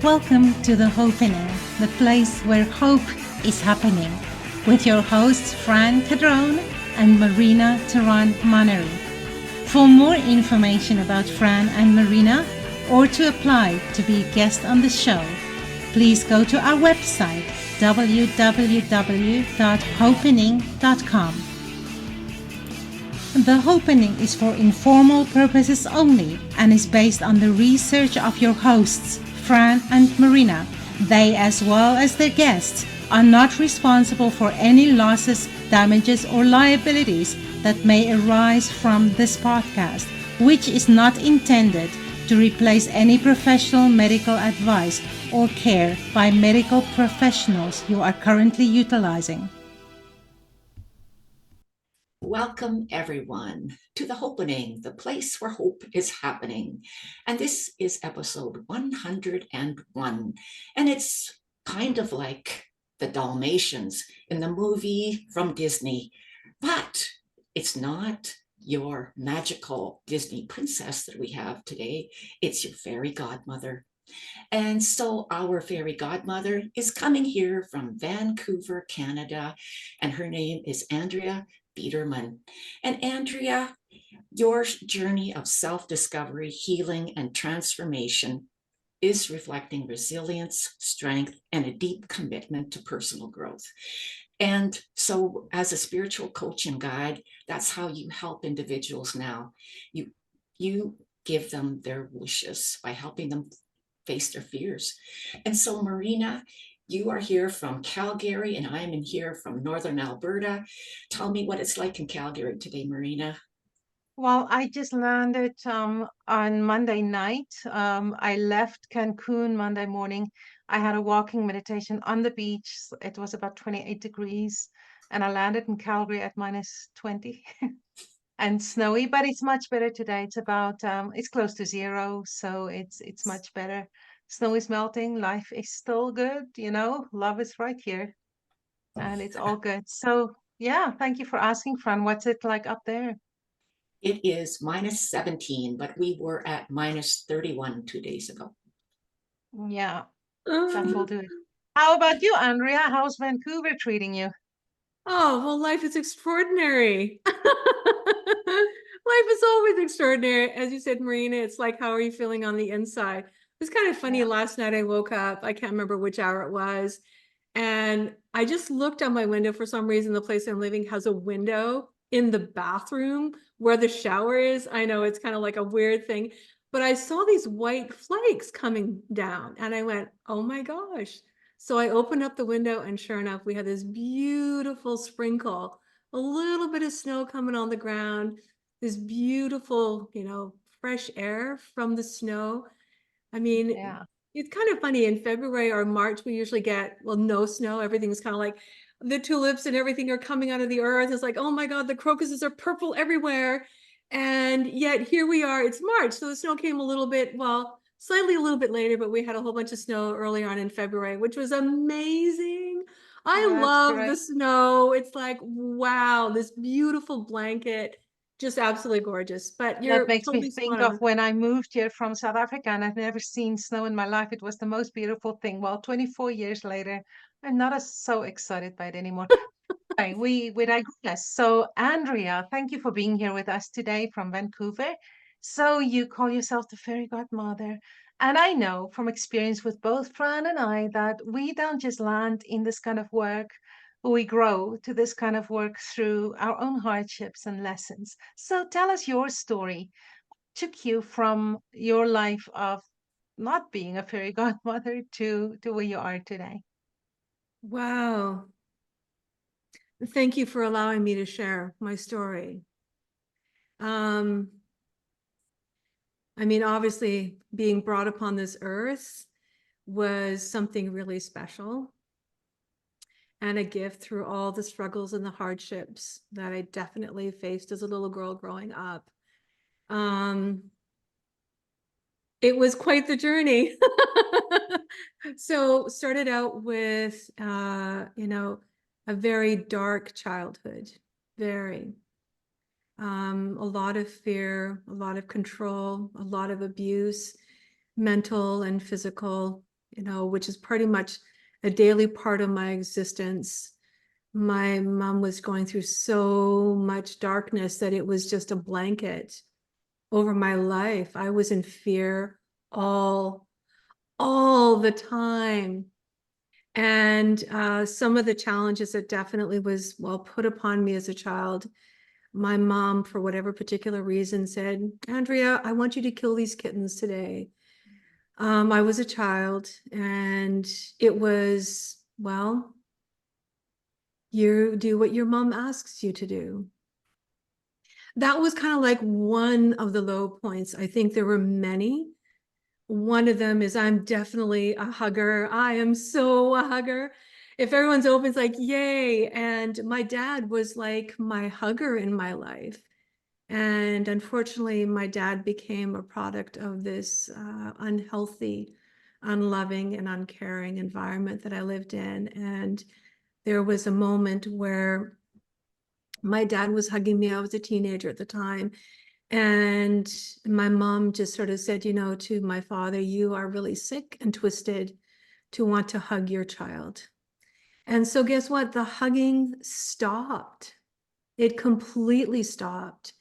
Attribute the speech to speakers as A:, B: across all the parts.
A: Welcome to the Hopenning, the place where hope is happening, with your hosts Fran Cadrone and Marina Theron-Monnery. For more information about Fran and Marina, or to apply to be a guest on the show, please go to our website www.hopenning.com. The Hopenning is for informal purposes only and is based on the research of your hosts, Fran and Marina. They, as well as their guests, are not responsible for any losses, damages, or liabilities that may arise from this podcast, which is not intended to replace any professional medical advice or care by medical professionals you are currently utilizing.
B: Welcome, everyone, to the Hopenning, the place where hope is happening. And this is episode 101. And it's kind of like the Dalmatians in the movie from Disney, but it's not your magical Disney princess that we have today. It's your fairy godmother. And so our fairy godmother is coming here from Vancouver, Canada, and her name is Andrea Biedermann. And Andrea, your journey of self-discovery, healing, and transformation is reflecting resilience, strength, and a deep commitment to personal growth. And so as a spiritual coach and guide, that's how you help individuals now. You give them their wishes by helping them face their fears. And so Marina, you are here from Calgary and I'm in here from Northern Alberta. Tell me what it's like in Calgary today, Marina.
A: Well, I just landed on Monday night. I left Cancun Monday morning. I had a walking meditation on the beach. It was about 28 degrees, and I landed in Calgary at minus 20 and snowy, but it's much better today. It's about it's close to zero, so it's much better. Snow is melting, life is still good, love is right here, and it's all good. So yeah, thank you for asking, Fran. What's it like up there?
B: It is minus 17, but we were at minus 31 2 days ago.
A: Yeah, that will do it. How about you, Andrea? How's Vancouver treating you?
C: Oh, well, life is extraordinary. Life is always extraordinary. As you said, Marina, it's like, how are you feeling on the inside? It's kind of funny.
A: Yeah.
C: Last night I woke up, I can't remember which hour it was, and I just looked out my window. For some reason, the place I'm living has a window in the bathroom where the shower is. I know it's kind of like a weird thing, but I saw these white flakes coming down and I went, oh my gosh. So I opened up the window and sure enough, we had this beautiful sprinkle, a little bit of snow coming on the ground, this beautiful, fresh air from the snow. I mean,
A: Yeah.
C: it's kind of funny. In February or March, we usually get, well, no snow. Everything's kind of like the tulips and everything are coming out of the earth. It's like, oh my God, the crocuses are purple everywhere. And yet here we are, it's March. So the snow came a little bit, well, slightly a little bit later, but we had a whole bunch of snow earlier on in February, which was amazing. I
A: That's
C: love the
A: correct.
C: snow. It's like, wow, this beautiful blanket, just absolutely gorgeous. But
A: That
C: you're
A: makes me
C: totally
A: think
C: spot
A: of
C: on.
A: when I moved here from South Africa and I've never seen snow in my life. It was the most beautiful thing. Well, 24 years later, I'm not so excited by it anymore. Okay, we digress. So, Andrea, thank you for being here with us today from Vancouver. So, you call yourself the fairy godmother. And I know from experience with both Fran and I that we don't just land in this kind of work, we grow to this kind of work through our own hardships and lessons. So, tell us your story. What took you from your life of not being a fairy godmother to where you are today?
C: Wow. Thank you for allowing me to share my story. I mean, obviously, being brought upon this earth was something really special and a gift through all the struggles and the hardships that I definitely faced as a little girl growing up. It was quite the journey. So started out with, a very dark childhood, very. A lot of fear, a lot of control, a lot of abuse, mental and physical, you know, which is pretty much a daily part of my existence. My mom was going through so much darkness that it was just a blanket over my life. I was in fear all the time. And some of the challenges that definitely was, well, put upon me as a child, my mom, for whatever particular reason, said, Andrea, I want you to kill these kittens today. I was a child, and it was, well, you do what your mom asks you to do. That was kind of like one of the low points. I think there were many. One of them is I'm definitely a hugger. I am so a hugger. If everyone's open, it's like, yay. And my dad was like my hugger in my life. And unfortunately, my dad became a product of this unhealthy, unloving, and uncaring environment that I lived in. And there was a moment where my dad was hugging me. I was a teenager at the time. And my mom just sort of said, you know, to my father, you are really sick and twisted to want to hug your child. And so guess what? The hugging stopped. It completely stopped.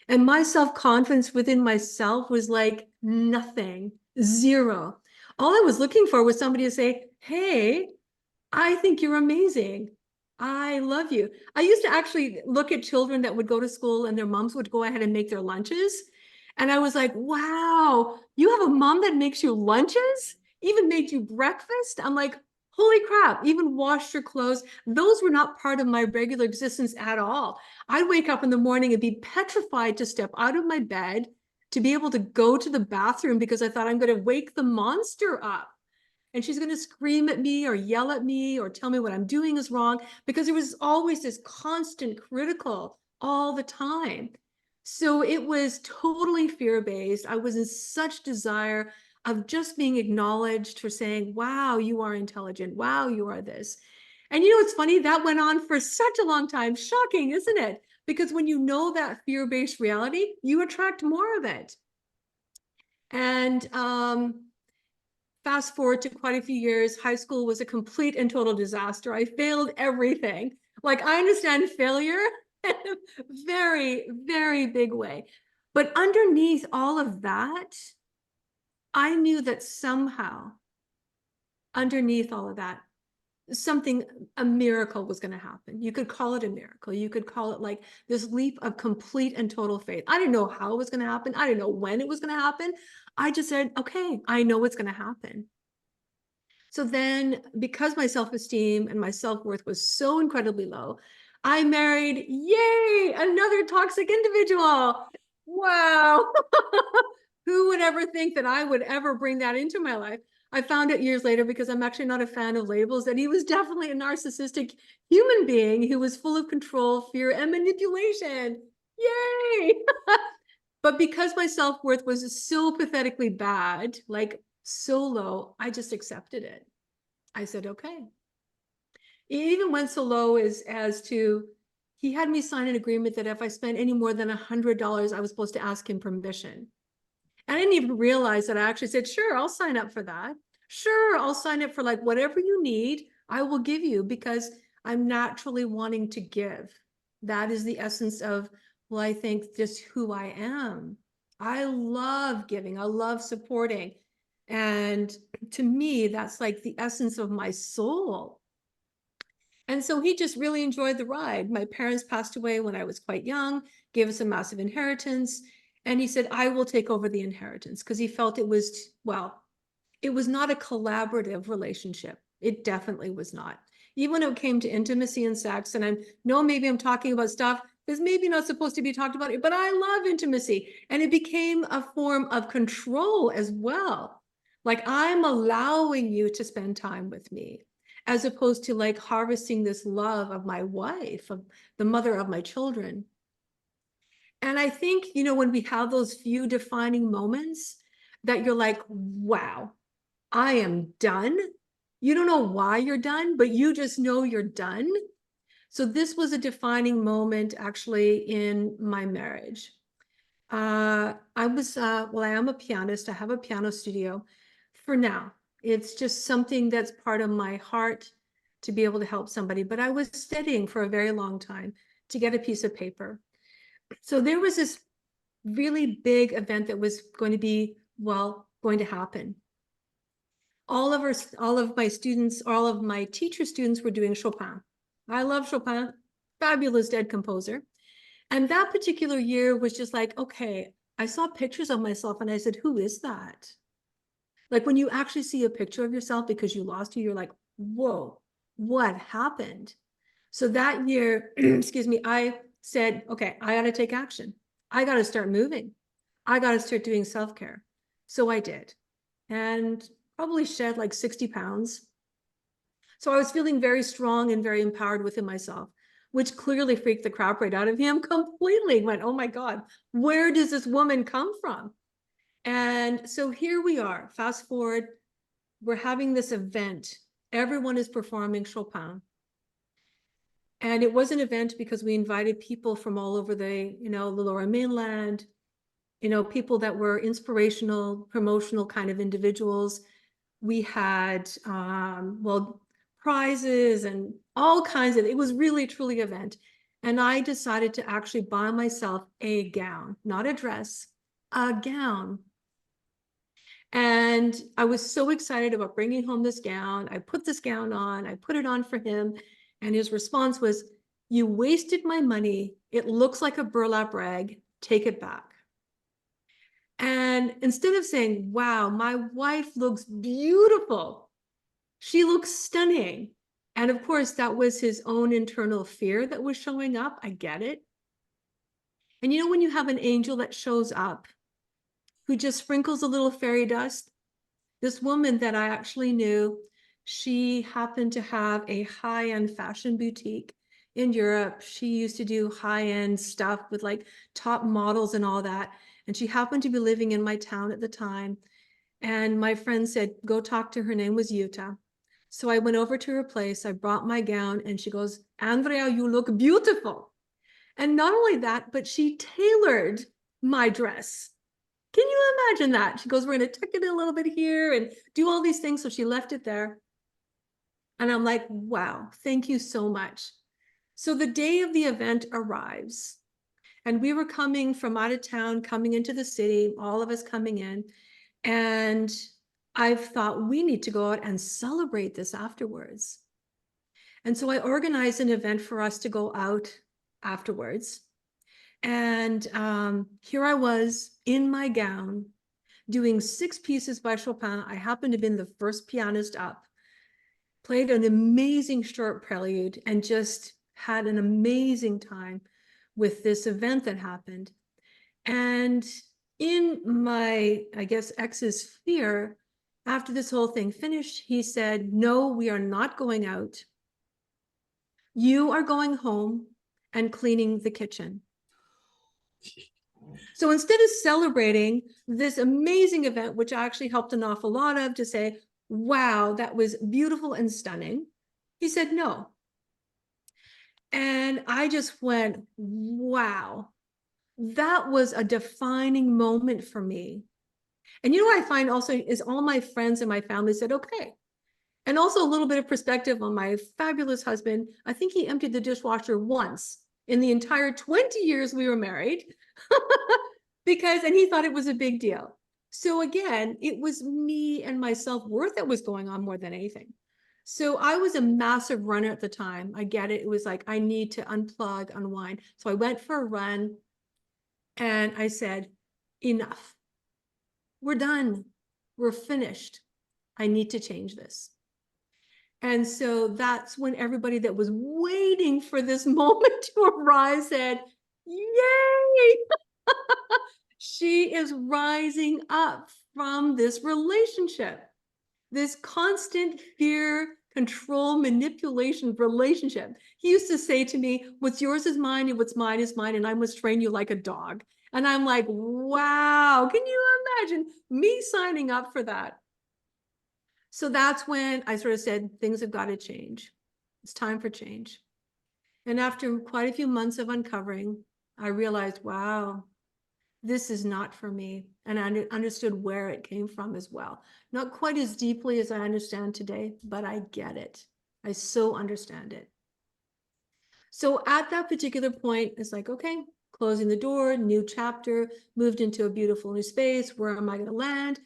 C: And my self-confidence within myself was like nothing, zero. All I was looking for was somebody to say, hey, I think you're amazing. I love you. I used to actually look at children that would go to school and their moms would go ahead and make their lunches. And I was like, wow, you have a mom that makes you lunches, even made you breakfast. I'm like, holy crap, even washed your clothes. Those were not part of my regular existence at all. I'd wake up in the morning and be petrified to step out of my bed to be able to go to the bathroom because I thought I'm going to wake the monster up. And she's going to scream at me or yell at me or tell me what I'm doing is wrong, because there was always this constant critical all the time. So it was totally fear-based. I was in such desire of just being acknowledged for saying, wow, you are intelligent. Wow, you are this. And you know, it's funny, that went on for such a long time. Shocking, isn't it? Because when you know that fear-based reality, you attract more of it. And fast forward to quite a few years, high school was a complete and total disaster. I failed everything. Like, I understand failure in a very, very big way. But underneath all of that, I knew that somehow, underneath all of that, something, a miracle was going to happen. You could call it a miracle. You could call it like this leap of complete and total faith. I didn't know how it was going to happen. I didn't know when it was going to happen. I just said, okay, I know what's going to happen. So then, because my self-esteem and my self-worth was so incredibly low, I married, yay, another toxic individual. Wow. Who would ever think that I would ever bring that into my life? I found it years later, because I'm actually not a fan of labels, that he was definitely a narcissistic human being who was full of control, fear, and manipulation. Yay. But because my self-worth was so pathetically bad, like so low, I just accepted it. I said, okay. It even went so low as to, he had me sign an agreement that if I spent any more than $100, I was supposed to ask him permission. I didn't even realize that I actually said, sure, I'll sign up for that. Sure, I'll sign up for like whatever you need, I will give you, because I'm naturally wanting to give. That is the essence of, well, I think just who I am. I love giving. I love supporting. And to me, that's like the essence of my soul. And so he just really enjoyed the ride. My parents passed away when I was quite young, gave us a massive inheritance. And he said, I will take over the inheritance, because he felt it was, well, it was not a collaborative relationship. It definitely was not. Even when it came to intimacy and sex, and maybe I'm talking about stuff that's maybe not supposed to be talked about, but I love intimacy. And it became a form of control as well. Like, I'm allowing you to spend time with me, as opposed to like harvesting this love of my wife, of the mother of my children. And I think, you know, when we have those few defining moments that you're like, wow, I am done. You don't know why you're done, but you just know you're done. So this was a defining moment actually in my marriage. I am a pianist. I have a piano studio for now. It's just something that's part of my heart to be able to help somebody. But I was studying for a very long time to get a piece of paper. So there was this really big event that was going to be, well, going to happen. All of my students, all of my teacher students were doing Chopin. I love Chopin, fabulous dead composer. And that particular year was just like, okay, I saw pictures of myself and I said, who is that? Like when you actually see a picture of yourself because you lost you, you're like, whoa, what happened? So that year, excuse me, I said, okay, I got to take action. I got to start moving. I got to start doing self-care. So I did, and probably shed like 60 pounds. So I was feeling very strong and very empowered within myself, which clearly freaked the crap right out of him completely. Went, oh my God, where does this woman come from? And so here we are, fast forward, we're having this event. Everyone is performing Chopin. And it was an event because we invited people from all over the Lower Mainland, people that were inspirational, promotional kind of individuals. We had, prizes and all kinds of, it was really, truly an event. And I decided to actually buy myself a gown, not a dress, a gown. And I was so excited about bringing home this gown. I put this gown on, I put it on for him. And his response was, you wasted my money. It looks like a burlap rag. Take it back. And instead of saying, wow, my wife looks beautiful, she looks stunning. And of course, that was his own internal fear that was showing up. I get it. And when you have an angel that shows up, who just sprinkles a little fairy dust, this woman that I actually knew, she happened to have a high-end fashion boutique in Europe. She used to do high-end stuff with like top models and all that. And she happened to be living in my town at the time. And my friend said, go talk to her. Her name was Yuta. So I went over to her place. I brought my gown and she goes, Andrea, you look beautiful. And not only that, but she tailored my dress. Can you imagine that? She goes, we're going to tuck it in a little bit here and do all these things. So she left it there. And I'm like, wow, thank you so much. So the day of the event arrives and we were coming from out of town, coming into the city, all of us coming in. And I've thought we need to go out and celebrate this afterwards. And so I organized an event for us to go out afterwards. And here I was in my gown doing 6 pieces by Chopin. I happened to have been the first pianist up, played an amazing short prelude, and just had an amazing time with this event that happened. And in my, I guess, ex's fear, after this whole thing finished, he said, no, we are not going out. You are going home and cleaning the kitchen. So instead of celebrating this amazing event, which I actually helped an awful lot of, to say, wow, that was beautiful and stunning, he said no. And I just went, wow, that was a defining moment for me. And what I find also is all my friends and my family said, okay. And also a little bit of perspective on my fabulous husband. I think he emptied the dishwasher once in the entire 20 years we were married. And he thought it was a big deal. So again, it was me and my self-worth that was going on more than anything. So I was a massive runner at the time. I get it. It was like, I need to unplug, unwind. So I went for a run and I said, enough. We're done. We're finished. I need to change this. And so that's when everybody that was waiting for this moment to arrive said, yay! She is rising up from this relationship, this constant fear, control, manipulation relationship. He used to say to me, what's yours is mine and what's mine is mine, and I must train you like a dog. And I'm like, wow, can you imagine me signing up for that? So that's when I sort of said, things have got to change. It's time for change. And after quite a few months of uncovering, I realized, wow, this is not for me. And I understood where it came from as well. Not quite as deeply as I understand today, but I get it. I so understand it. So at that particular point, it's like, okay, closing the door, new chapter, moved into a beautiful new space. Where am I going to land?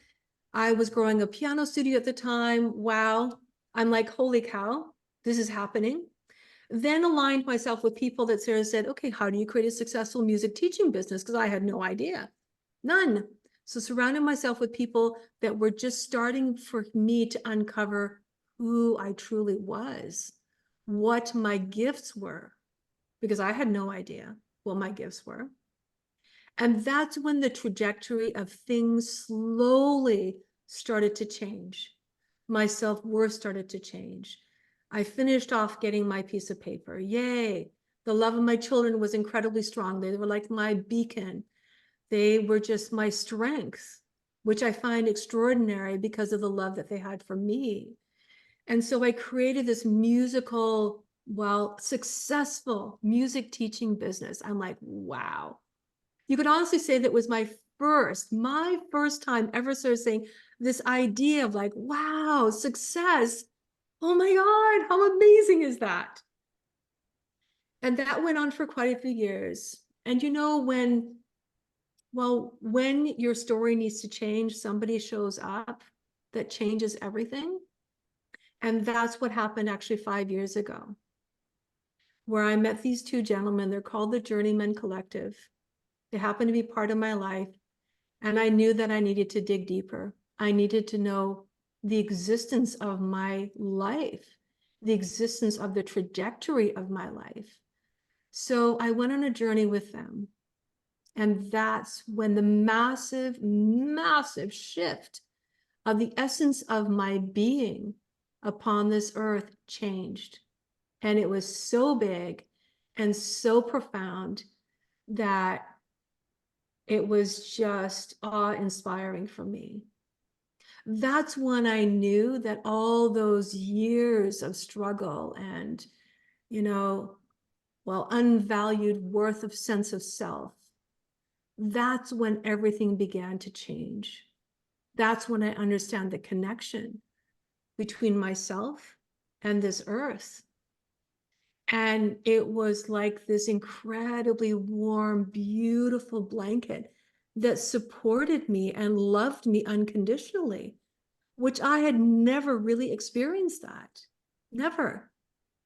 C: I was growing a piano studio at the time. Wow. I'm like, holy cow, this is happening. Then aligned myself with people that Sarah said, okay, how do you create a successful music teaching business? Because I had no idea, none. So surrounded myself with people that were just starting for me to uncover who I truly was, what my gifts were, because I had no idea what my gifts were. And that's when the trajectory of things slowly started to change. My self-worth started to change. I finished off getting my piece of paper. Yay. The love of my children was incredibly strong. They were like my beacon. They were just my strength, which I find extraordinary because of the love that they had for me. And so I created this musical, well, successful music teaching business. I'm like, wow. You could honestly say that was my first time ever sort of saying this idea of like, wow, success. Oh my God, how amazing is that? And that went on for quite a few years. And you know, when your story needs to change, somebody shows up that changes everything. And that's what happened actually 5 years ago, where I met these two gentlemen. They're called the Journeyman Collective. They happen to be part of my life. And I knew that I needed to dig deeper. I needed to know the existence of my life, the existence of the trajectory of my life. So I went on a journey with them. And that's when the massive, massive shift of the essence of my being upon this earth changed. And it was so big and so profound that it was just awe-inspiring for me. That's when I knew that all those years of struggle and, unvalued worth of sense of self, that's when everything began to change. That's when I understand the connection between myself and this earth. And it was like this incredibly warm, beautiful blanket that supported me and loved me unconditionally, which I had never really experienced that. Never.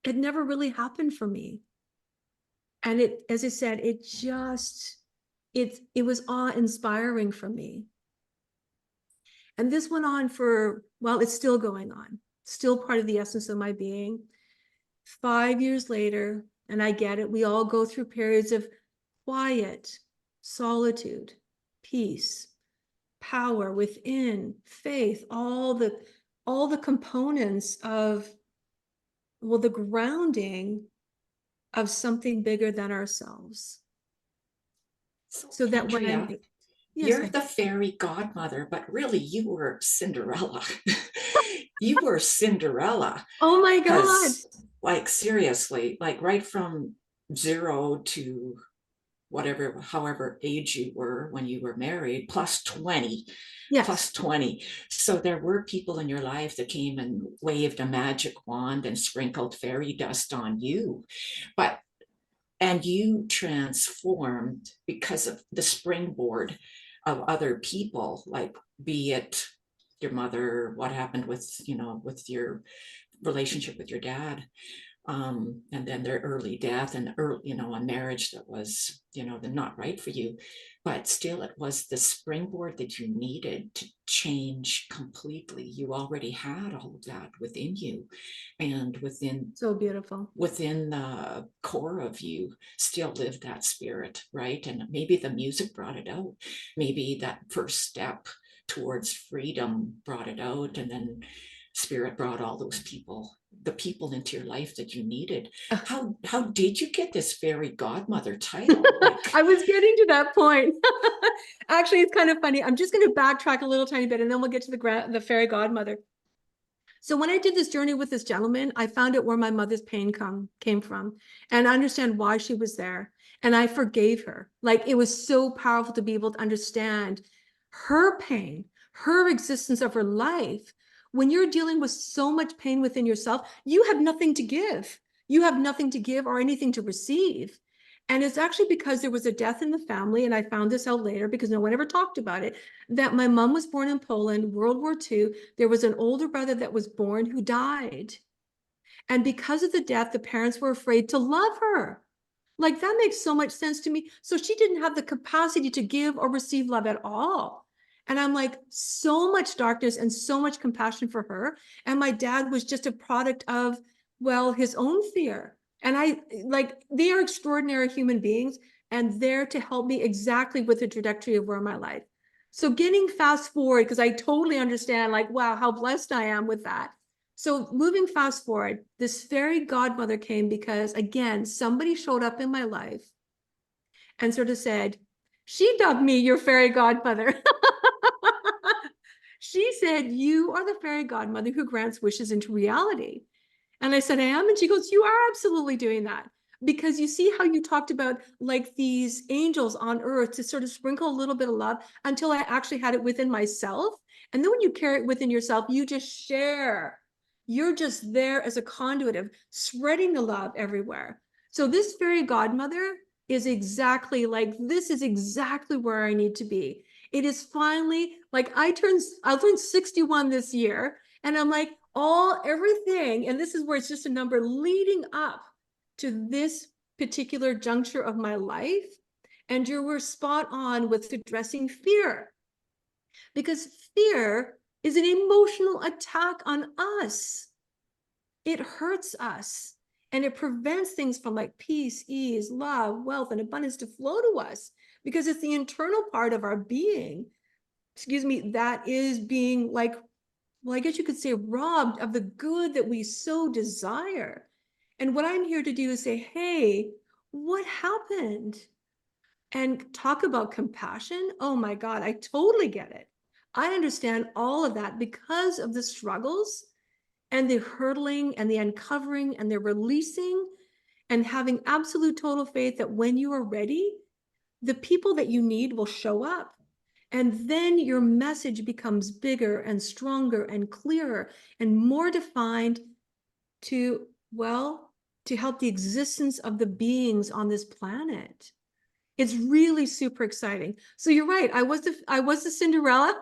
C: It never really happened for me. And it, as I said, it was awe-inspiring for me. And this went on for, well, it's still going on, still part of the essence of my being. 5 years later, and I get it, we all go through periods of quiet, solitude, peace, power within, faith, all the components of, well, the grounding of something bigger than ourselves. So that
B: Andrea,
C: when
B: you're the fairy godmother, but really you were Cinderella. You were Cinderella.
C: Oh my God.
B: Like seriously, like right from 0 to however age you were when you were married, plus 20.
C: Yes.
B: Plus 20. So there were people in your life that came and waved a magic wand and sprinkled fairy dust on you. And you transformed because of the springboard of other people, like be it your mother, what happened with your relationship with your dad, and then their early death and a marriage that was not right for you, but still it was the springboard that you needed to change completely. You already had all of that within you, and
C: So beautiful.
B: within the core of you still lived that spirit, right? And maybe the music brought it out, maybe that first step towards freedom brought it out, and then spirit brought all those people, the people into your life that you needed. How did you get this fairy godmother title?
C: I was getting to that point. Actually, it's kind of funny. I'm just going to backtrack a little tiny bit, and then we'll get to the fairy godmother. So when I did this journey with this gentleman, I found out where my mother's pain came from, and I understand why she was there. And I forgave her. Like, it was so powerful to be able to understand her pain, her existence of her life. When you're dealing with so much pain within yourself, you have nothing to give. You have nothing to give or anything to receive. And it's actually because there was a death in the family, and I found this out later because no one ever talked about it, that my mom was born in Poland, World War II. There was an older brother that was born who died. And because of the death, the parents were afraid to love her. Like, that makes so much sense to me. So she didn't have the capacity to give or receive love at all. And I'm like, so much darkness and so much compassion for her. And my dad was just a product of, well, his own fear. And I, like, they are extraordinary human beings and there to help me exactly with the trajectory of where my life. So getting fast forward, because I totally understand, like, wow, how blessed I am with that. So moving fast forward, this fairy godmother came because, again, somebody showed up in my life and sort of said, she dubbed me your fairy godmother. She said, you are the fairy godmother who grants wishes into reality. And I said, I am. And she goes, you are absolutely doing that. Because you see how you talked about like these angels on earth to sort of sprinkle a little bit of love until I actually had it within myself. And then when you carry it within yourself, you just share. You're just there as a conduit of spreading the love everywhere. So this fairy godmother is exactly like, this is exactly where I need to be. It is finally like I'll turn 61 this year. And I'm like, everything. And this is where it's just a number leading up to this particular juncture of my life. And you were spot on with addressing fear. Because fear is an emotional attack on us. It hurts us. And it prevents things from like peace, ease, love, wealth, and abundance to flow to us. Because it's the internal part of our being, that is being like, well, I guess you could say robbed of the good that we so desire. And what I'm here to do is say, hey, what happened? And talk about compassion. Oh my God, I totally get it. I understand all of that because of the struggles and the hurdling and the uncovering and the releasing and having absolute total faith that when you are ready, the people that you need will show up. And then your message becomes bigger and stronger and clearer and more defined to help the existence of the beings on this planet. It's really super exciting. So you're right. I was the Cinderella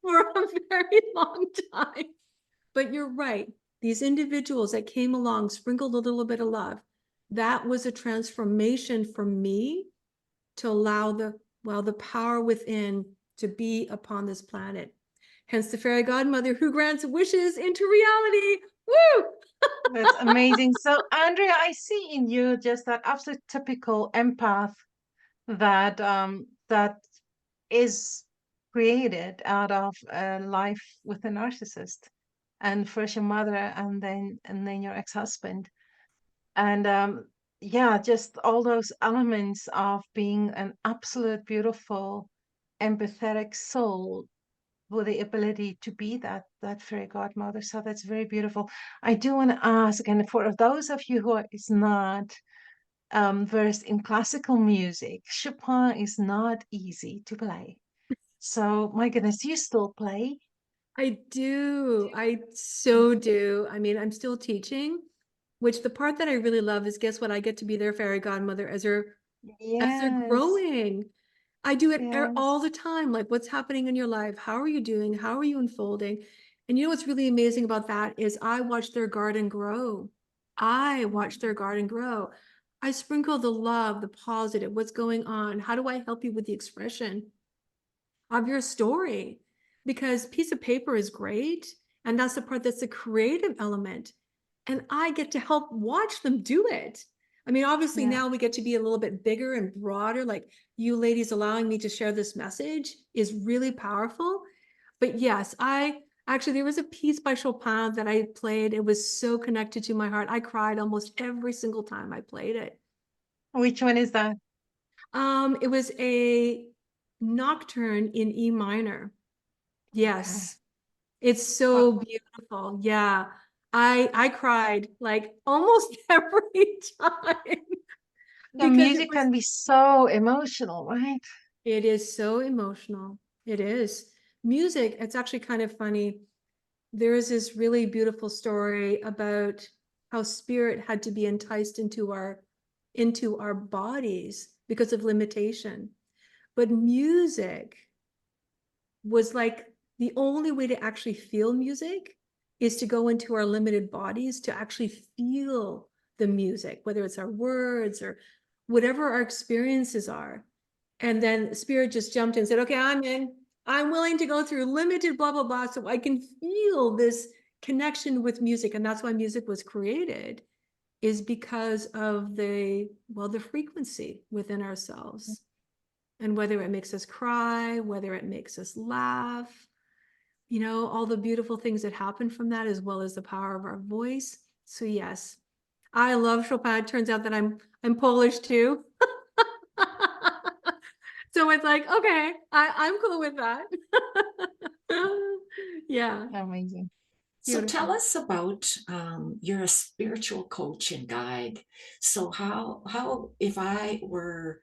C: for a very long time. But you're right. These individuals that came along, sprinkled a little bit of love. That was a transformation for me to allow the power within to be upon this planet. Hence the fairy godmother who grants wishes into reality. Woo!
A: That's amazing. So, Andrea, I see in you just that absolute typical empath that is created out of a life with a narcissist, and first your mother, and then your ex-husband, and yeah, just all those elements of being an absolute beautiful, empathetic soul with the ability to be that fairy godmother. So that's very beautiful. I do want to ask, and for those of you who is not versed in classical music, Chopin is not easy to play. So my goodness, you still play?
C: I do. I so do. I mean, I'm still teaching, which the part that I really love is, guess what? I get to be their fairy godmother as they're
A: Yes,
C: growing. I do it all
A: yes.
C: the time. Like, what's happening in your life? How are you doing? How are you unfolding? And you know what's really amazing about that is I watch their garden grow. I watch their garden grow. I sprinkle the love, the positive, what's going on? How do I help you with the expression of your story? Because piece of paper is great. And that's the part that's the creative element. And I get to help watch them do it. I mean, obviously
A: Yeah.
C: now we get to be a little bit bigger and broader, like you ladies allowing me to share this message is really powerful. But yes, there was a piece by Chopin that I played. It was so connected to my heart. I cried almost every single time I played it.
A: Which one is that?
C: It was a nocturne in E minor.
A: Okay.
C: Yes. It's
A: Well,
C: so beautiful. Yeah. I cried like almost every time.
A: The music can be so emotional, right?
C: It is so emotional. It is. Music, it's actually kind of funny. There is this really beautiful story about how spirit had to be enticed into our bodies because of limitation. But music was like the only way to actually feel music is to go into our limited bodies to actually feel the music, whether it's our words or whatever our experiences are. And then spirit just jumped in and said, okay, I'm in. I'm willing to go through limited blah, blah, blah, so I can feel this connection with music. And that's why music was created, is because of the frequency within ourselves. And whether it makes us cry, whether it makes us laugh, all the beautiful things that happen from that, as well as the power of our voice. So yes, I love Chopin. It turns out that I'm Polish too. So it's like, okay, I'm cool with that. Yeah.
A: Amazing.
B: So
C: Beautiful.
B: tell us about, you're a spiritual coach and guide. So how if I were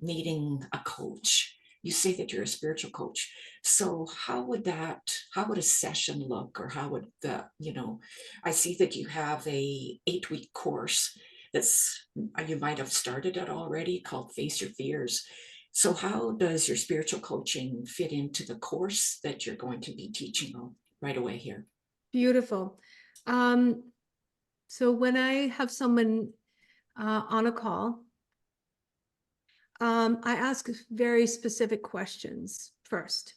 B: needing a coach, you say that you're a spiritual coach. So how would a session look, or how would I see that you have a 8-week course that's, you might have started it already, called Face Your Fears. So how does your spiritual coaching fit into the course that you're going to be teaching on right away here?
C: Beautiful. So when I have someone on a call, I ask very specific questions first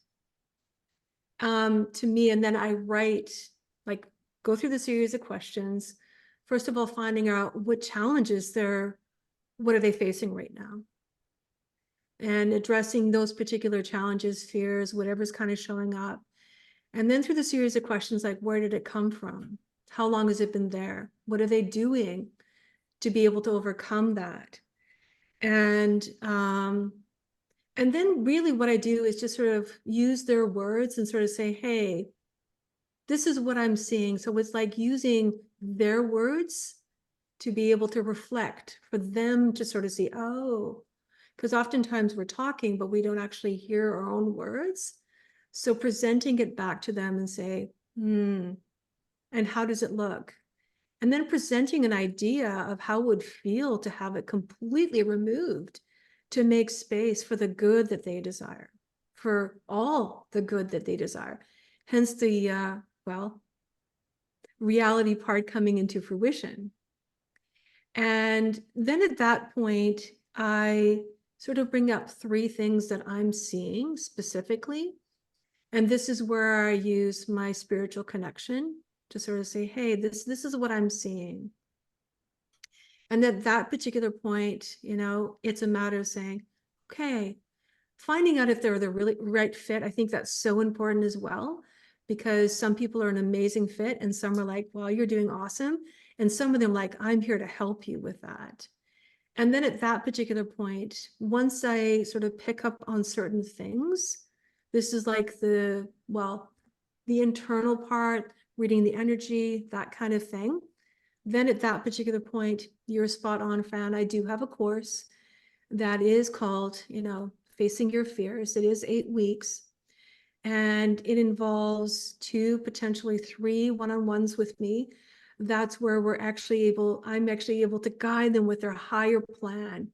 C: to me, and then I write, like, go through the series of questions. First of all, finding out what challenges what are they facing right now, and addressing those particular challenges, fears, whatever's kind of showing up. And then through the series of questions, like, where did it come from? How long has it been there? What are they doing to be able to overcome that? And then really what I do is just sort of use their words and sort of say, hey, this is what I'm seeing. So it's like using their words to be able to reflect, for them to sort of see, oh, because oftentimes we're talking, but we don't actually hear our own words. So presenting it back to them and say, and how does it look? And then presenting an idea of how it would feel to have it completely removed, to make space for the good that they desire, for all the good that they desire. Hence the, reality part coming into fruition. And then at that point, I sort of bring up 3 things that I'm seeing specifically. And this is where I use my spiritual connection to sort of say, hey, this is what I'm seeing. And at that particular point, it's a matter of saying, okay, finding out if they're the really right fit. I think that's so important as well, because some people are an amazing fit and some are like, well, you're doing awesome. And some of them like, I'm here to help you with that. And then at that particular point, once I sort of pick up on certain things, this is like the internal part, reading the energy, that kind of thing. Then at that particular point, you're spot on, Fran. I do have a course that is called, Facing Your Fears. It is 8 weeks, and it involves 2, potentially 3 one-on-ones with me. That's where I'm actually able to guide them with their higher plan.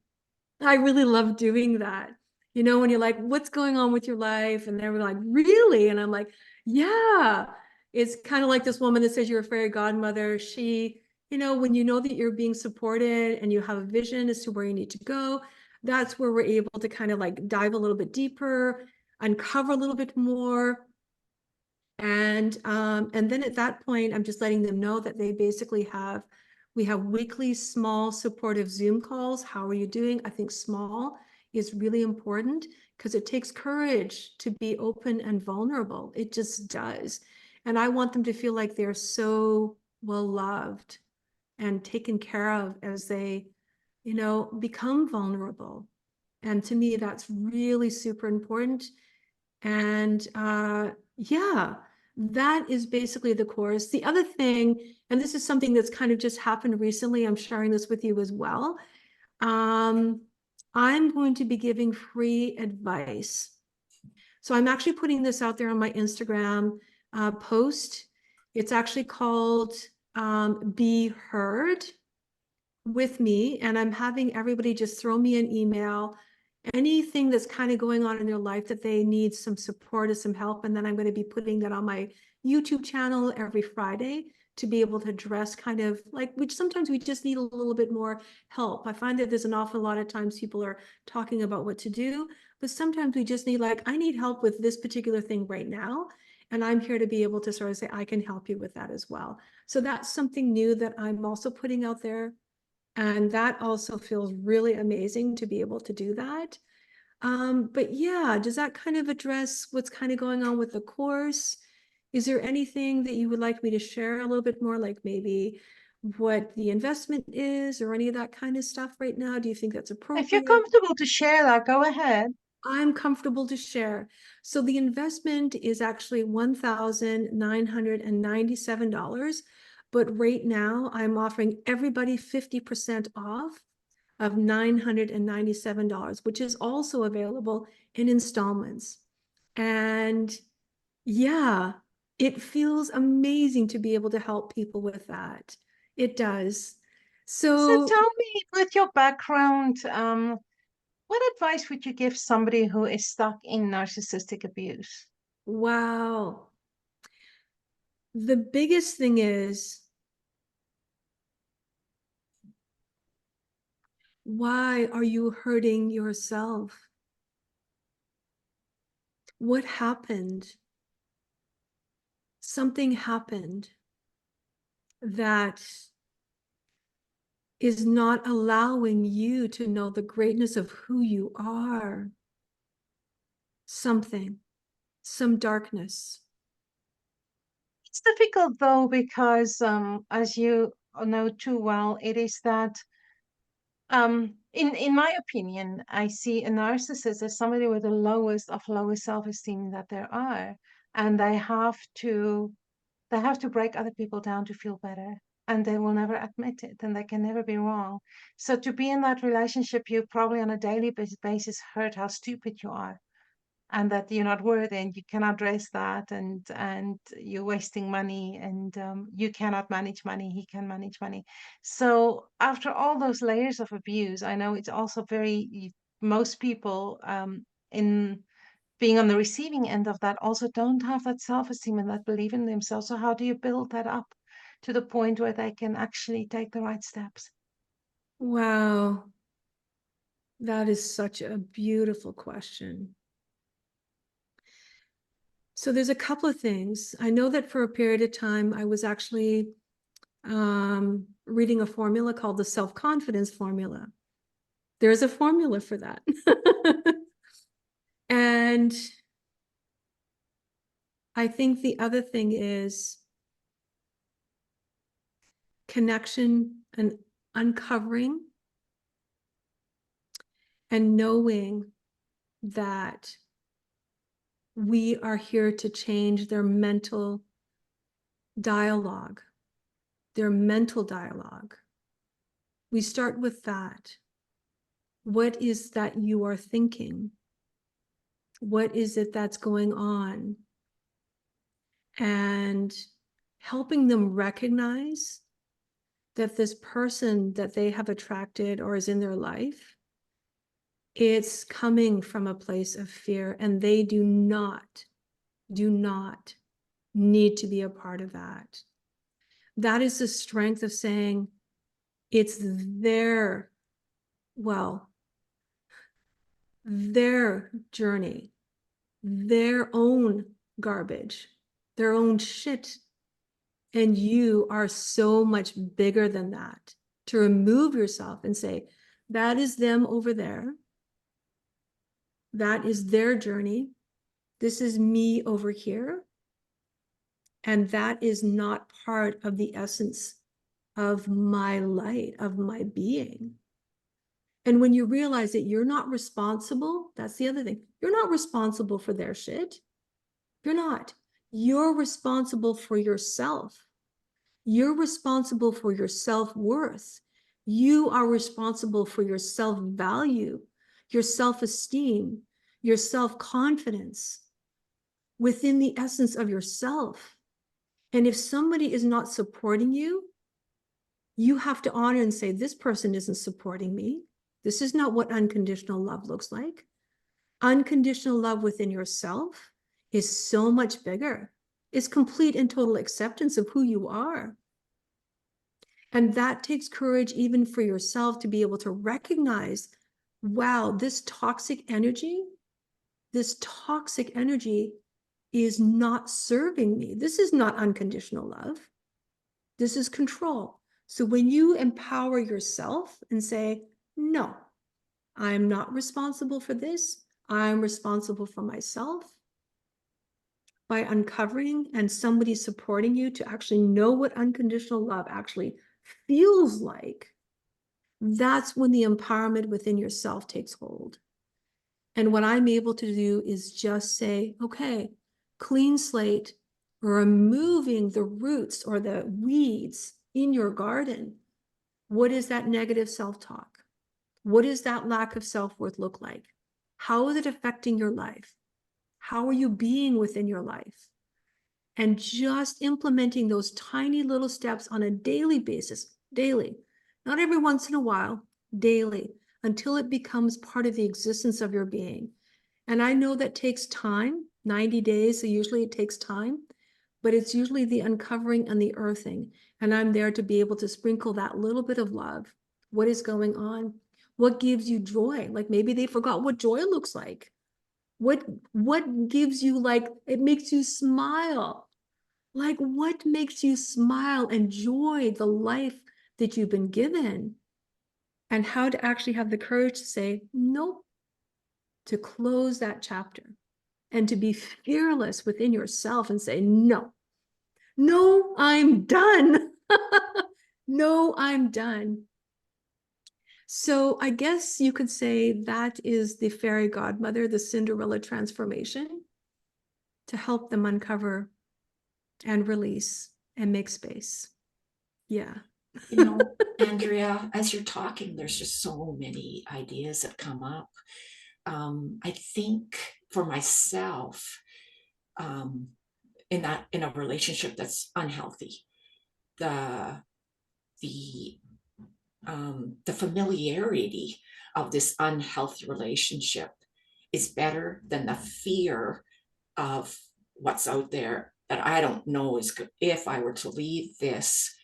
C: I really love doing that. When you're like, what's going on with your life? And they're like, really? And I'm like, yeah. It's kind of like this woman that says you're a fairy godmother. She, when you know that you're being supported and you have a vision as to where you need to go, that's where we're able to kind of like dive a little bit deeper, uncover a little bit more. And then at that point, I'm just letting them know that they basically we have weekly small supportive Zoom calls. How are you doing? I think small is really important, because it takes courage to be open and vulnerable. It just does. And I want them to feel like they're so well loved and taken care of as they, become vulnerable. And to me, that's really super important. And yeah, that is basically the course. The other thing, and this is something that's kind of just happened recently, I'm sharing this with you as well. I'm going to be giving free advice. So I'm actually putting this out there on my Instagram post. It's actually called Be Heard with me, and I'm having everybody just throw me an email, anything that's kind of going on in their life that they need some support or some help. And then I'm going to be putting that on my YouTube channel every Friday to be able to address kind of like, which sometimes we just need a little bit more help. I find that there's an awful lot of times people are talking about what to do, but sometimes we just need like, I need help with this particular thing right now. And I'm here to be able to sort of say, I can help you with that as well. So that's something new that I'm also putting out there. And that also feels really amazing to be able to do that. But yeah, does that kind of address what's kind of going on with the course? Is there anything that you would like me to share a little bit more, like maybe what the investment is or any of that kind of stuff right now? Do you think that's
A: If you're
C: appropriate?
A: comfortable to share that, go ahead.
C: I'm comfortable to share. So the investment is actually $1,997. But right now I'm offering everybody 50% off of $997, which is also available in installments. And yeah, it feels amazing to be able to help people with that. It does.
A: So
C: So,
A: tell me, with your background, what advice would you give somebody who is stuck in narcissistic abuse?
C: wow. The biggest thing is, why are you hurting yourself? What happened? Something happened that is not allowing you to know the greatness of who you are. Something, some darkness.
A: It's difficult though, because as you know too well, it is that in my opinion, I see a narcissist as somebody with the lowest self-esteem that there are, and they have to break other people down to feel better, and they will never admit it, and they can never be wrong. So to be in that relationship, you probably on a daily basis heard how stupid you are, and that you're not worthy, and you cannot address that, and you're wasting money, and you cannot manage money, he can manage money. So after all those layers of abuse, I know it's also most people in being on the receiving end of that also don't have that self-esteem and that belief in themselves. So how do you build that up to the point where they can actually take the right steps?
C: Wow. That is such a beautiful question. So there's a couple of things. I know that for a period of time, I was actually reading a formula called the self-confidence formula. There's a formula for that. And I think the other thing is connection and uncovering and knowing that we are here to change their mental dialogue, their mental dialogue. We start with that. What is that you are thinking? What is it that's going on? And helping them recognize that this person that they have attracted or is in their life, it's coming from a place of fear, and they do not need to be a part of that. That is the strength of saying it's their, well, their journey, their own garbage, their own shit. And you are so much bigger than that. To remove yourself and say, that is them over there. That is their journey. This is me over here. And that is not part of the essence of my light, of my being. And when you realize that you're not responsible, that's the other thing. You're not responsible for their shit. You're not. You're responsible for yourself. You're responsible for your self-worth. You are responsible for your self-value, your self-esteem, your self-confidence within the essence of yourself. And if somebody is not supporting you, you have to honor and say, this person isn't supporting me. This is not what unconditional love looks like. Unconditional love within yourself is so much bigger. It's complete and total acceptance of who you are. And that takes courage even for yourself to be able to recognize, wow, this toxic energy is not serving me. This is not unconditional love. This is control. So when you empower yourself and say, no, I'm not responsible for this. I'm responsible for myself. By uncovering and somebody supporting you to actually know what unconditional love actually feels like, that's when the empowerment within yourself takes hold. And what I'm able to do is just say, okay, clean slate, removing the roots or the weeds in your garden. What is that negative self-talk? What does that lack of self-worth look like? How is it affecting your life? How are you being within your life? And just implementing those tiny little steps on a daily basis, daily, not every once in a while, daily, until it becomes part of the existence of your being. And I know that takes time, 90 days, so usually it takes time, but it's usually the uncovering and the earthing. And I'm there to be able to sprinkle that little bit of love. What is going on? What gives you joy? Like maybe they forgot what joy looks like. What gives you, like, it makes you smile? Like, what makes you smile, enjoy the life that you've been given? And how to actually have the courage to say, nope, to close that chapter and to be fearless within yourself and say, no, I'm done. No, I'm done. So I guess you could say that is the fairy godmother, the Cinderella transformation, to help them uncover and release and make space. Yeah.
B: You know, Andrea, as you're talking, there's just so many ideas that come up. I think for myself, in a relationship that's unhealthy, the the the familiarity of this unhealthy relationship is better than the fear of what's out there that I don't know is good. If I were to leave this,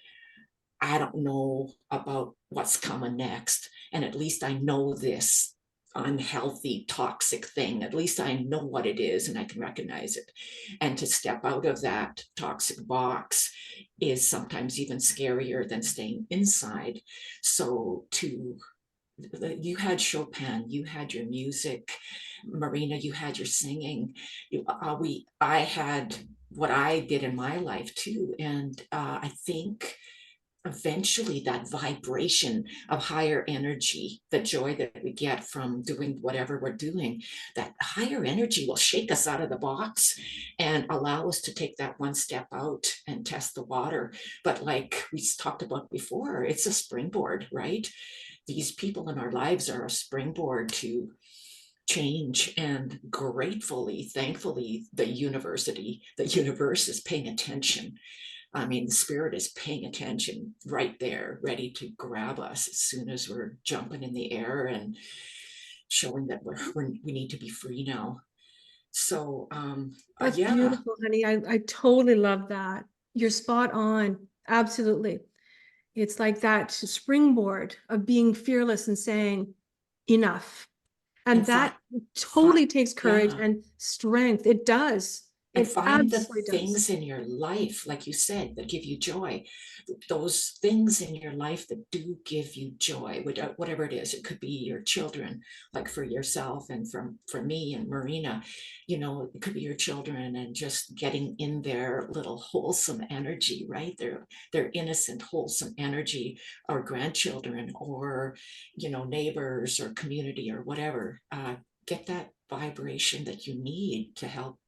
B: I don't know about what's coming next. And at least I know this unhealthy, toxic thing. At least I know what it is and I can recognize it. And to step out of that toxic box is sometimes even scarier than staying inside. So you had Chopin, you had your music, Marina, you had your singing. I had what I did in my life too. And I think eventually that vibration of higher energy, the joy that we get from doing whatever we're doing, that higher energy will shake us out of the box and allow us to take that one step out and test the water. But like we talked about before, it's a springboard, right? These people in our lives are a springboard to change, and gratefully, thankfully, the universe is paying attention. I mean, the spirit is paying attention right there, ready to grab us as soon as we're jumping in the air and showing that we need to be free now. So,
C: That's
B: yeah.
C: beautiful, honey. I totally love that. You're spot on. Absolutely. It's like that springboard of being fearless and saying, enough. And that totally takes courage and strength. It does.
B: And
C: It
B: find the
C: absolutely does.
B: things in your life, like you said, that give you joy. Those things in your life that do give you joy, whatever it is. It could be your children, like for yourself and for me and Marina, you know, it could be your children and just getting in their little wholesome energy, right? Their innocent, wholesome energy, or grandchildren, or, you know, neighbors or community or whatever. Get that vibration that you need to help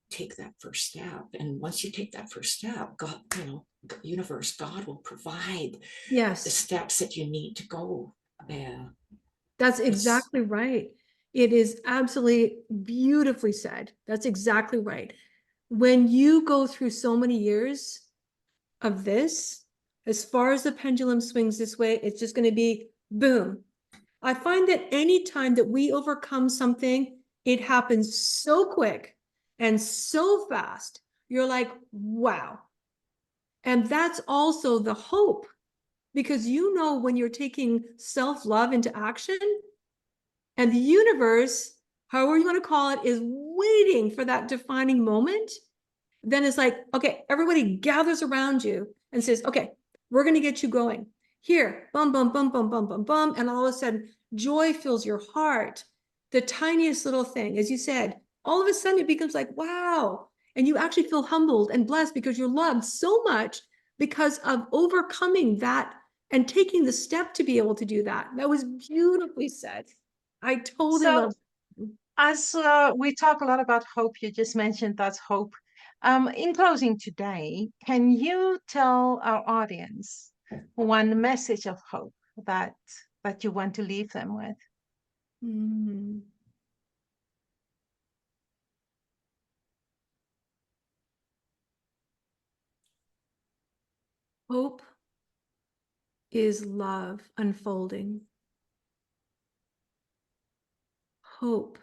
B: take that first step. And once you take that first step, God, you know, universe, God will provide the
C: Yes,
B: steps that you need to go.
C: that's
B: It's
C: exactly right. It is absolutely beautifully said. That's exactly right. When you go through so many years of this, as far as the pendulum swings this way, it's just going to be boom. I find that any time that we overcome something, it happens so quick and so fast. You're like, wow. And that's also the hope, because you know when you're taking self-love into action, and the universe, however you want to call it, is waiting for that defining moment, then it's like, okay, everybody gathers around you and says, okay, we're going to get you going. Here, bum, bum, bum, bum, bum, bum, bum. And all of a sudden, joy fills your heart. The tiniest little thing, as you said, all of a sudden it becomes like, wow. And you actually feel humbled and blessed because you're loved so much because of overcoming that and taking the step to be able to do that. That was beautifully said. I totally
A: So
C: love it.
A: as we talk a lot about hope, you just mentioned that's hope. In closing today, can you tell our audience one message of hope that you want to leave them with?
C: Mm. Hope is love unfolding. Hope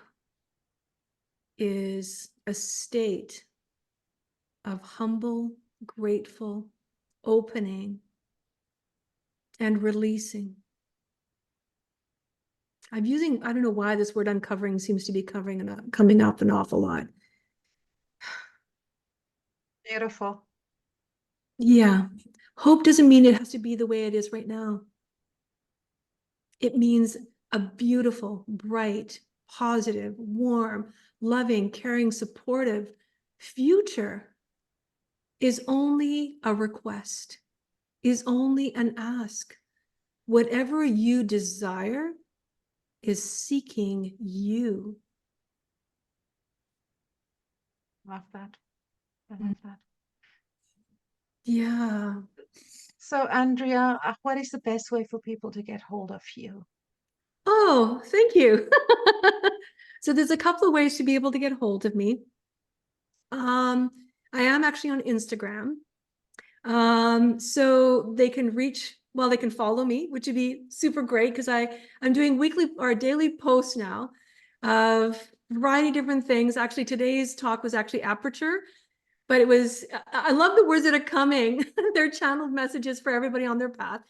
C: is a state of humble, grateful opening and releasing. I'm using, I don't know why this word uncovering seems to be coming up an awful lot.
A: Beautiful.
C: Yeah. Hope doesn't mean it has to be the way it is right now. It means a beautiful, bright, positive, warm, loving, caring, supportive future is only a request, is only an ask. Whatever you desire is seeking you.
A: Love that. I love that.
C: Yeah.
A: So, Andrea, what is the best way for people to get hold of you?
C: Oh, thank you. So there's a couple of ways to be able to get hold of me. I am actually on Instagram. So they can they can follow me, which would be super great because I'm doing weekly or daily posts now of a variety of different things. Actually, today's talk was actually aperture, but I love the words that are coming. They're channeled messages for everybody on their path.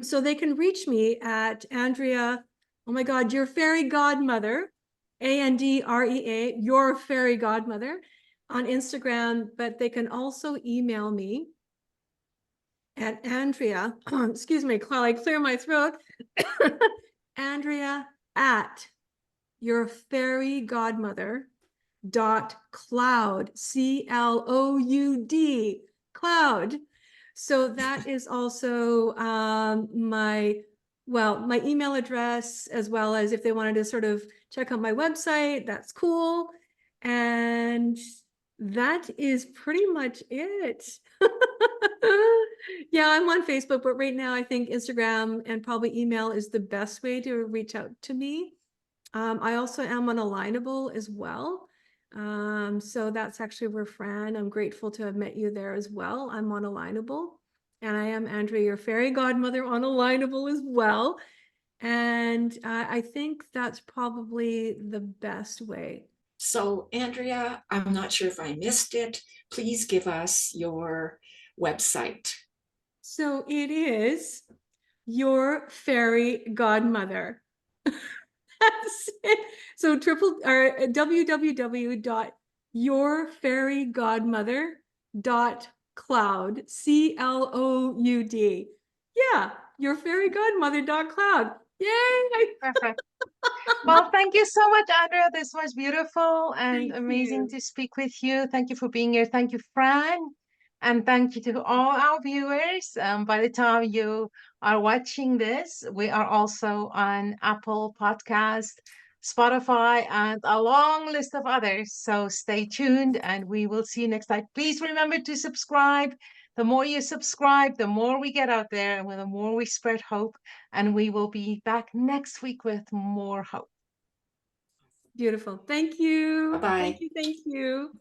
C: So they can reach me at Andrea, oh my God, Your Fairy Godmother, Andrea, Your Fairy Godmother on Instagram, but they can also email me at Andrea, excuse me, while I clear my throat, Andrea at Your Fairy Godmother .cloud, CLOUD, cloud. So that is also my email address, as well as if they wanted to sort of check out my website, that's cool. And that is pretty much it. Yeah, I'm on Facebook, but right now I think Instagram and probably email is the best way to reach out to me. I also am on Alignable as well. So that's actually where Fran, I'm grateful to have met you there as well. I'm on Alignable, and I am Andrea, Your Fairy Godmother on Alignable as well. And I think that's probably the best way.
B: So, Andrea, I'm not sure if I missed it. Please give us your website.
C: So it is Your Fairy Godmother. That's it. So www.yourfairygodmother.cloud, CLOUD. Yeah, yourfairygodmother.cloud. Yay!
A: Perfect. Well, thank you so much, Andrea. This was beautiful and
C: Thank
A: amazing
C: you.
A: to speak with you. Thank you for being here. Thank you, Fran. And thank you to all our viewers. By the time you are watching this, we are also on Apple Podcast, Spotify, and a long list of others. So stay tuned and we will see you next time. Please remember to subscribe. The more you subscribe, the more we get out there, and the more we spread hope. And we will be back next week with more hope.
C: Beautiful. Thank you.
B: Bye-bye.
C: Thank you. Thank you.